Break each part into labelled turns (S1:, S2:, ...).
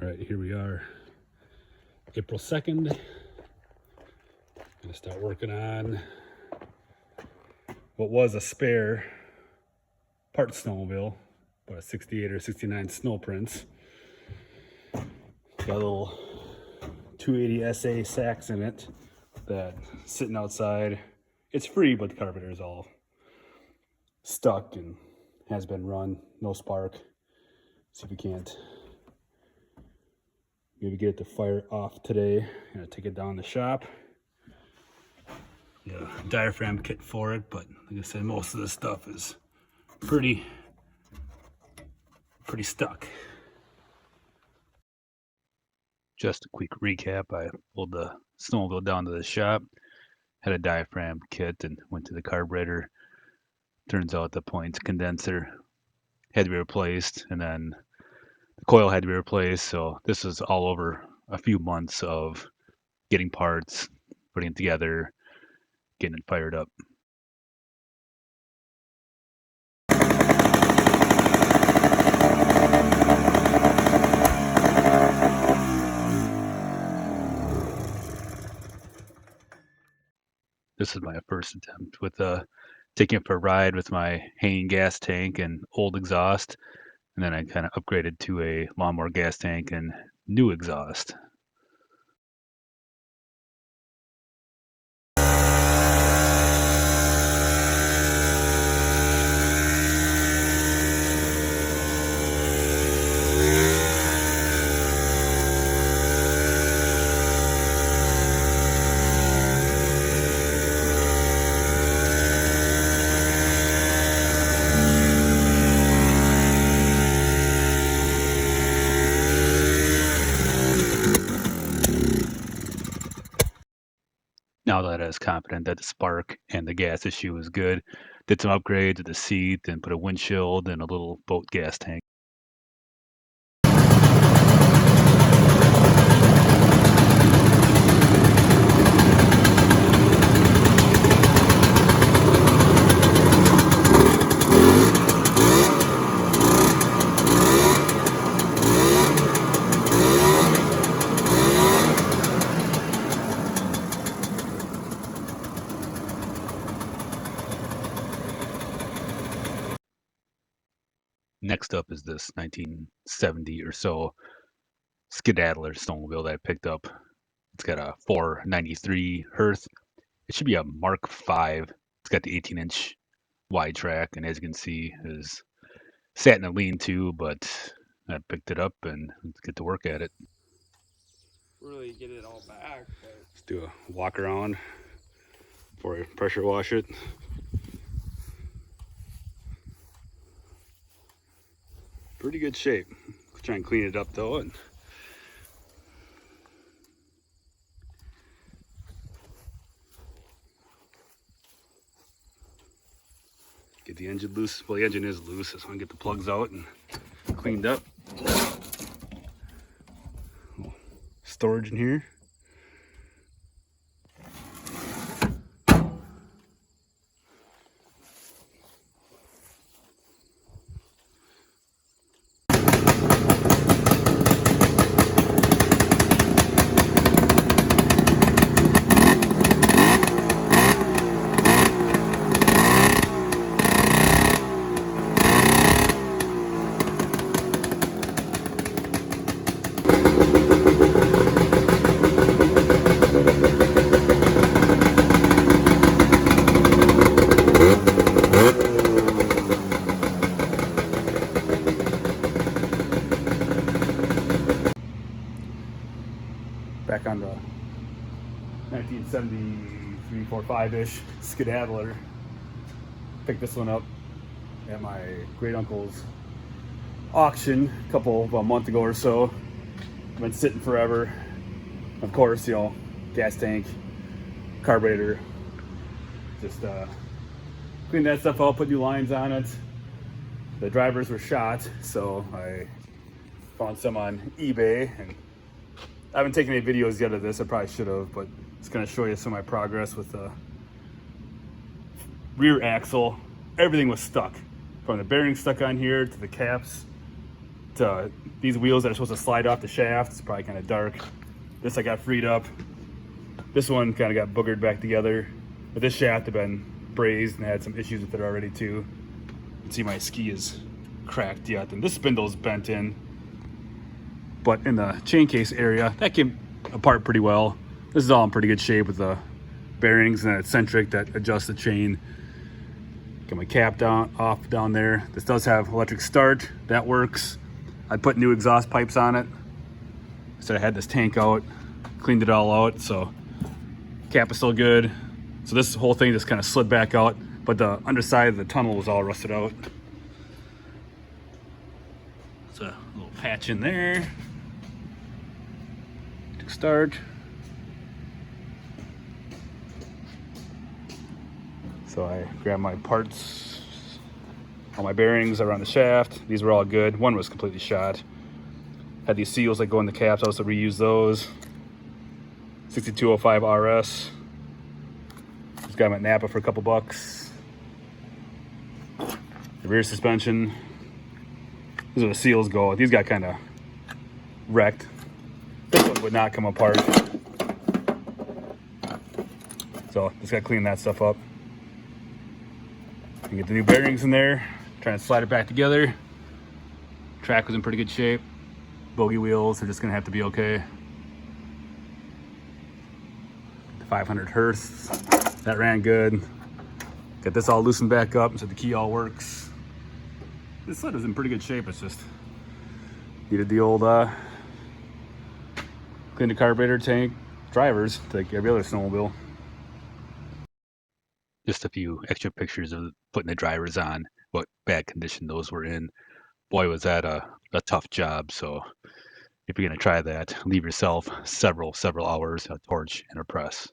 S1: All right, here we are, April 2nd. Gonna start working on what was a spare part snowmobile, about a 68 or 69 SnoPrince. Got a little 280 SA Sachs in it that sitting outside. It's free, but the carburetor is all stuck and has been run, no spark. See if we can't maybe get it to fire off today. Gonna take it down to the shop. Yeah, diaphragm kit for it, but like I said, most of this stuff is pretty stuck. Just a quick recap, I pulled the snowmobile down to the shop, had a diaphragm kit and went to the carburetor. Turns out the point condenser had to be replaced, and then the coil had to be replaced. So this was all over a few months of getting parts, putting it together, getting it fired up. This is my first attempt with taking it for a ride with my hanging gas tank and old exhaust, and then I kind of upgraded to a lawnmower gas tank and new exhaust. Now that I was confident that the spark and the gas issue was good, did some upgrades to the seat and put a windshield and a little boat gas tank. Next up is this 1970 or so SkiDaddler snowmobile that I picked up. It's got a 493 Hirth. It should be a Mark 5. It's got the 18-inch wide track, and as you can see, is sat in a lean-to, but I picked it up and let's get to work at it.
S2: Really get it all back. But
S1: Let's do a walk around before I pressure wash it. Pretty good shape. Try and clean it up though, and get the engine loose. Well, the engine is loose. I just want to get the plugs out and cleaned up. Storage in here. Back on the 1973 4.5-ish SkiDaddler. Picked this one up at my great uncle's auction about a month ago or so. Been sitting forever. Of course, you know, gas tank, carburetor. Just clean that stuff out, put new lines on it. The drivers were shot, so I found some on eBay, and I haven't taken any videos yet of this. I probably should have, but it's gonna show you some of my progress with the rear axle. Everything was stuck, from the bearing stuck on here to the caps these wheels that are supposed to slide off the shaft. It's probably kind of dark. This I got freed up. This one kind of got boogered back together. But this shaft had been brazed and had some issues with it already too. You can see my ski is cracked yet, and this spindle's bent in. But in the chain case area, that came apart pretty well. This is all in pretty good shape with the bearings and that eccentric that adjusts the chain. Got my cap off down there. This does have electric start, that works. I put new exhaust pipes on it. So I had this tank out, cleaned it all out, so cap is still good. So this whole thing just kind of slid back out, but the underside of the tunnel was all rusted out. So a little patch in there. Start. So I grabbed my parts, all my bearings around the shaft. These were all good. One was completely shot. Had these seals that go in the caps. I also reused those. 6205 RS. Just got them at Napa for a couple bucks. The rear suspension. These are the seals go. These got kind of wrecked. This one would not come apart. So just gotta clean that stuff up. And get the new bearings in there. Trying to slide it back together. Track was in pretty good shape. Bogey wheels are just gonna have to be okay. The 500 Hirth, that ran good. Got this all loosened back up so the key all works. This sled is in pretty good shape. It's just needed the old clean the carburetor, tank, drivers, like every other snowmobile.
S3: Just a few extra pictures of putting the drivers on, what bad condition those were in. Boy, was that a tough job. So if you're going to try that, leave yourself several hours, a torch and a press.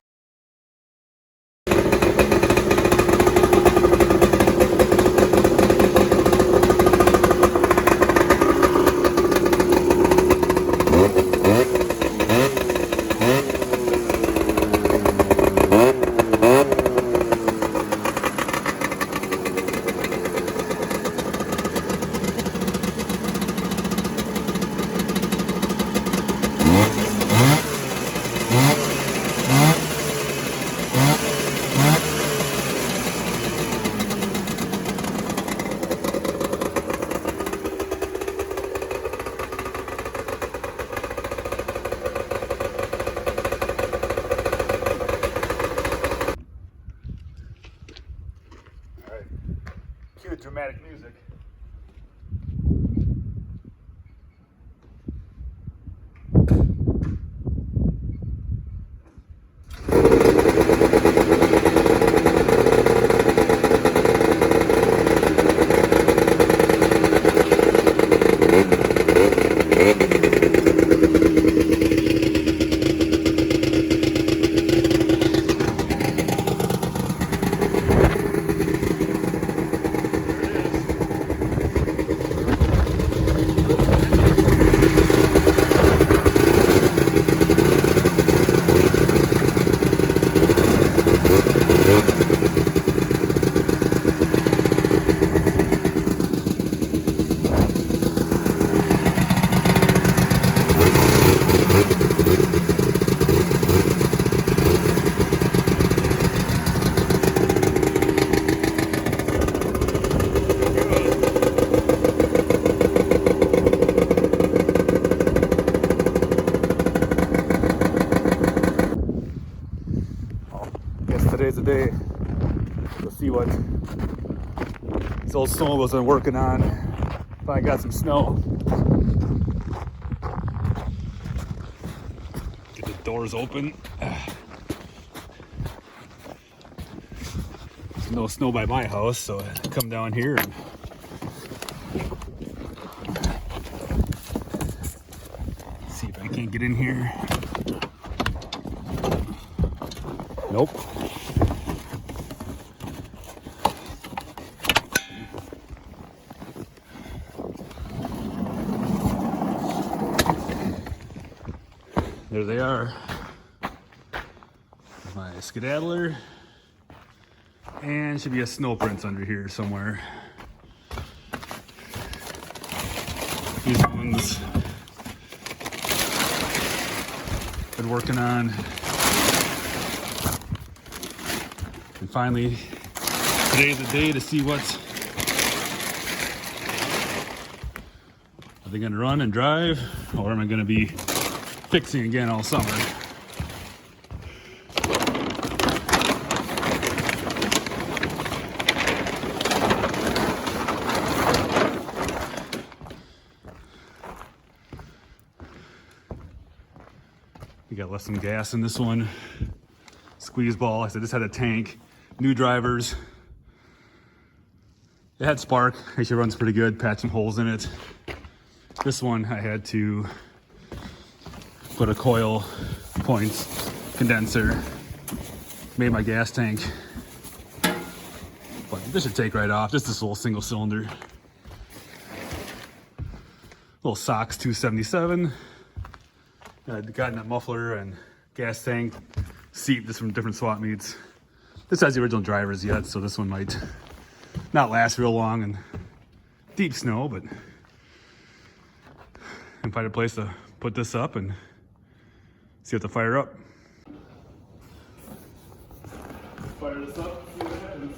S1: Cue dramatic music. Today's the day. Let's see what these old snowmobiles have been working on. Finally got some snow. Get the doors open. There's no snow by my house, so I come down here and see if I can't get in here. Nope. There they are. My SkiDaddler. And should be a SnoPrince under here somewhere. Here's ones. Been working on. And finally, today's the day to see what's. Are they gonna run and drive, or am I gonna be fixing again all summer? We got left some gas in this one. Squeeze ball. I said this had a tank. New drivers. It had spark. Actually runs pretty good. Patch some holes in it. This one I had to put a coil points condenser. Made my gas tank. But this should take right off. Just this little single cylinder. Little Sachs 277. I'd gotten that muffler and gas tank seat just from different swap meets. This has the original drivers yet, so this one might not last real long in deep snow, but I can find a place to put this up and see if to fire up. Fire this up, see what happens.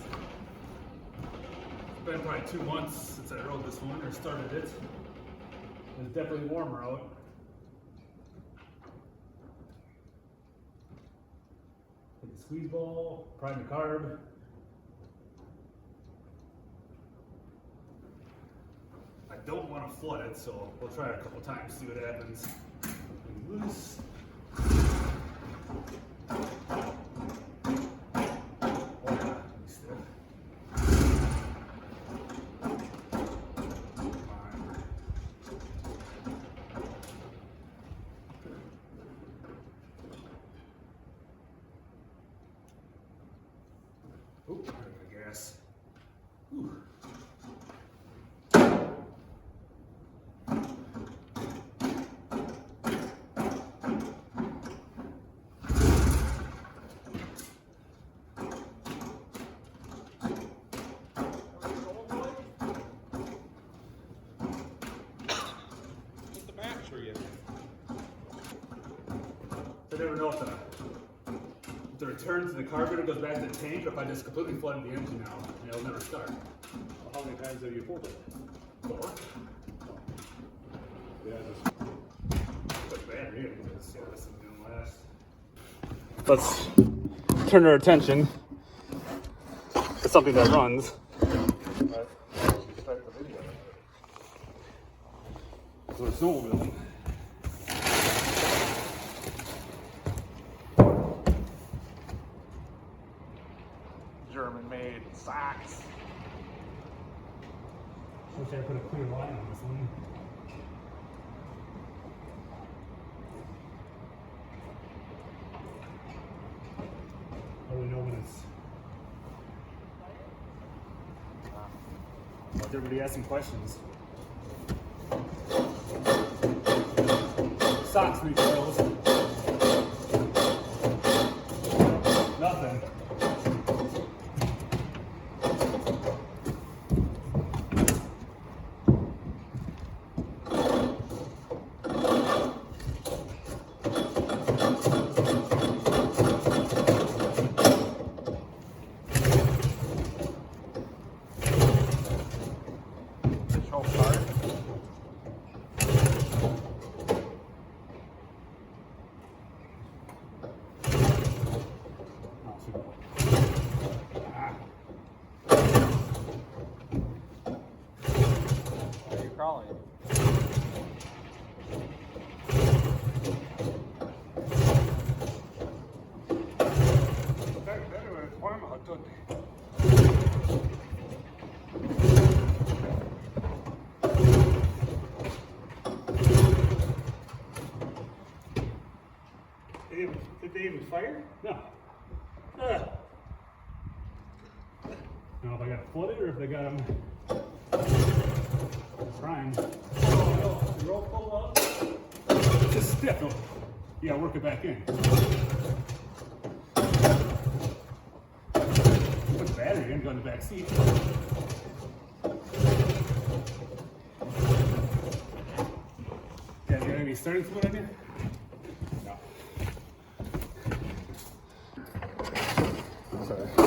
S1: It's been probably 2 months since I rode this one or started it. It's definitely warmer out. Take the squeeze ball, prime the carb. I don't want to flood it, so we'll try it a couple times, see what happens. Loose. Oh, I guess. Ooh.
S2: What's the battery in?
S1: I never know if the return to the carburetor goes back to the tank, or if I just completely flooded the engine now, and it'll never start.
S4: Well, how many times have you pulled it?
S1: 4.
S4: Yeah, just
S1: Put the battery in, let's see how this is gonna last. Let's turn our attention to something that runs.
S4: start the video.
S1: So it's snowmobiling.
S4: German-made Sachs.
S1: Wish I put a clear line on this one. How do we know when it's... Let everybody ask some questions. Socks recoils. Nothing.
S2: Crawling.
S4: Better when it's warm out, don't they?
S1: Did they even fire? No. I don't know if I got flooded or if they got them primed. Oh, no. Roll pull up. It's just stiff. You gotta work it back in. Put the battery in, go in the back seat. Yeah, is there any starting fluid on you? No. Sorry.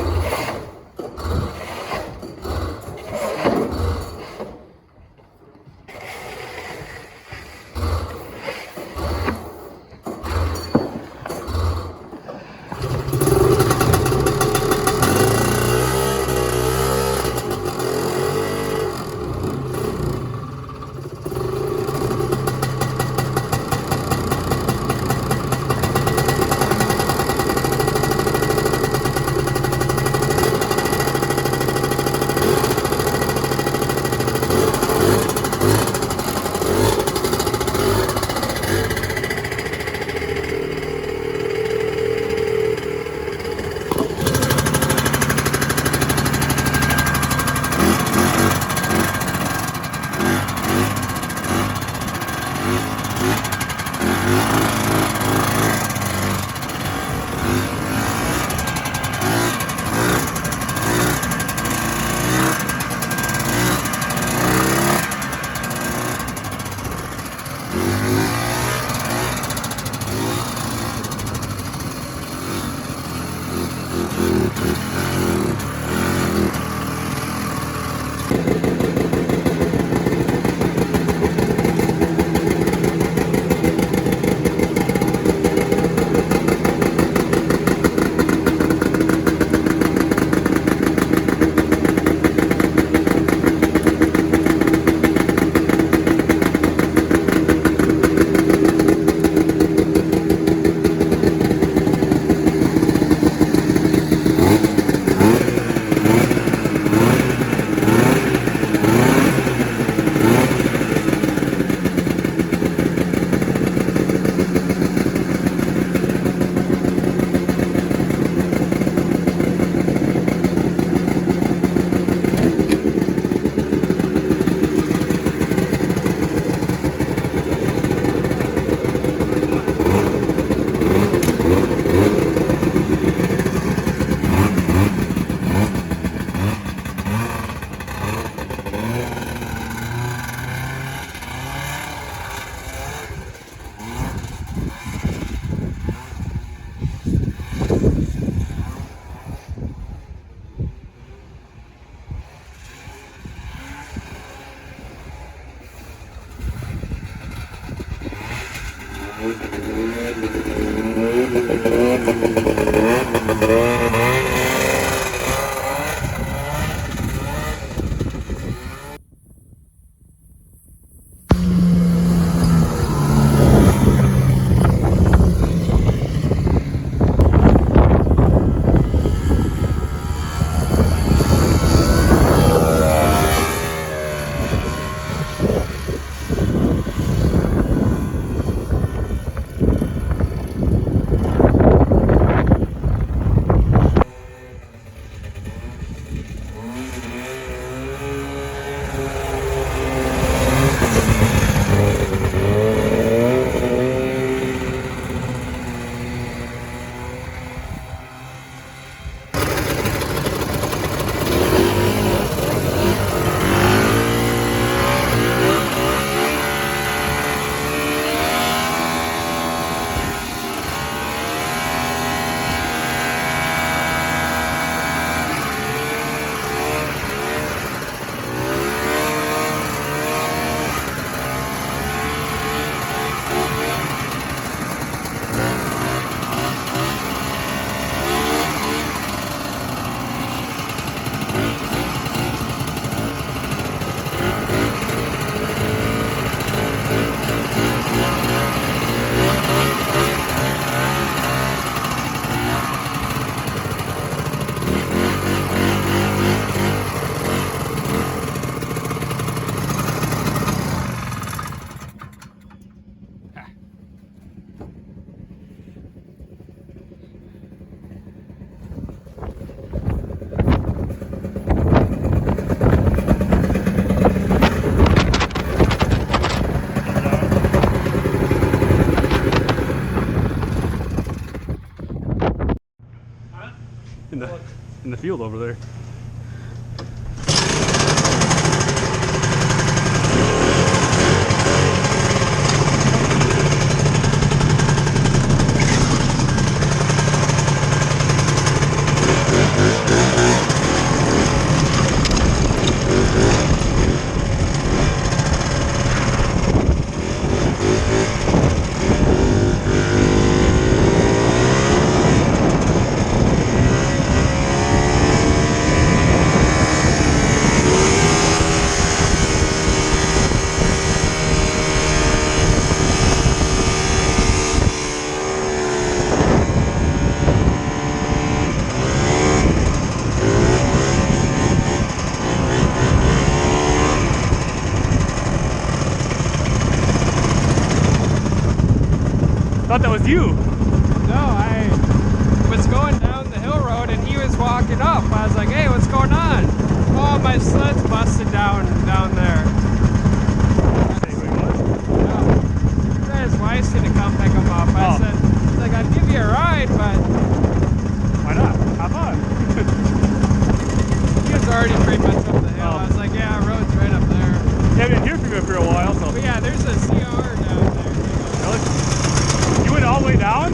S5: in the field over there.
S1: Thought that was you.
S2: No, I was going down the hill road and he was walking up. I was like, hey, what's going on? Oh, my sled's busted down there. He said his wife's gonna come pick him up. I said, he's like, I'd give you a ride, but
S1: why not? Have fun.
S2: he was already pretty much up the hill. I was like, yeah, road's right up there.
S1: Yeah, I've been here for a while, so.
S2: But yeah, there's a CR down there.
S1: Really? You went all the way down?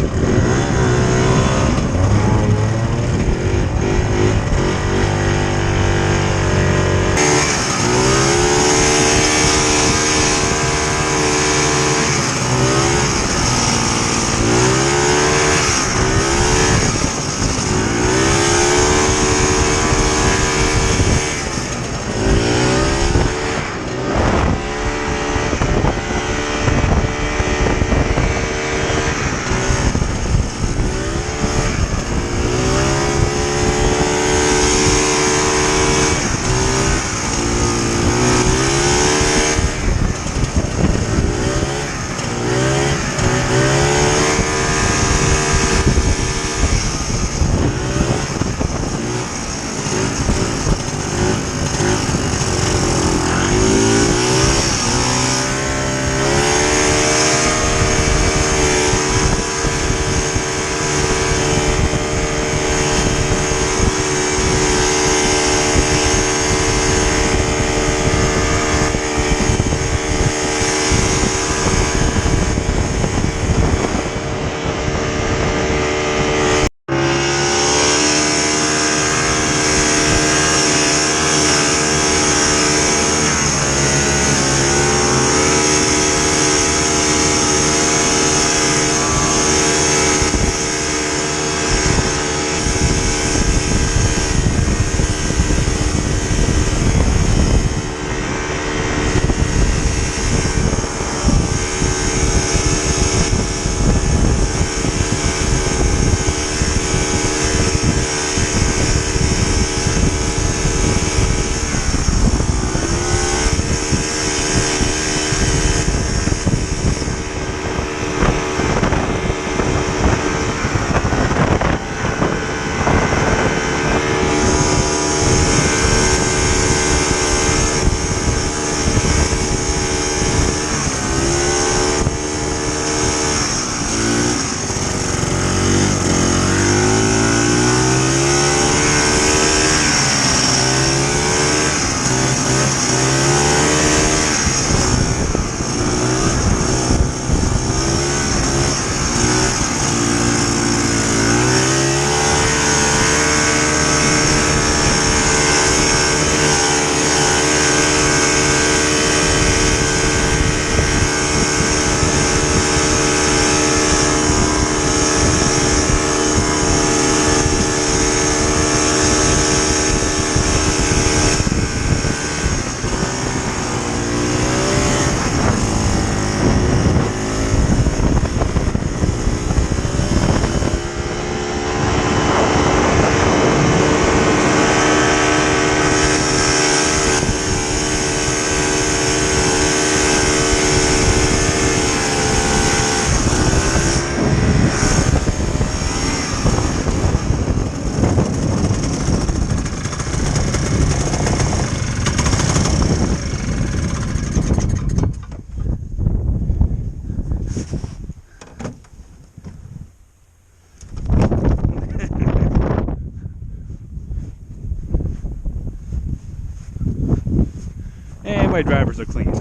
S3: And my drivers are clean.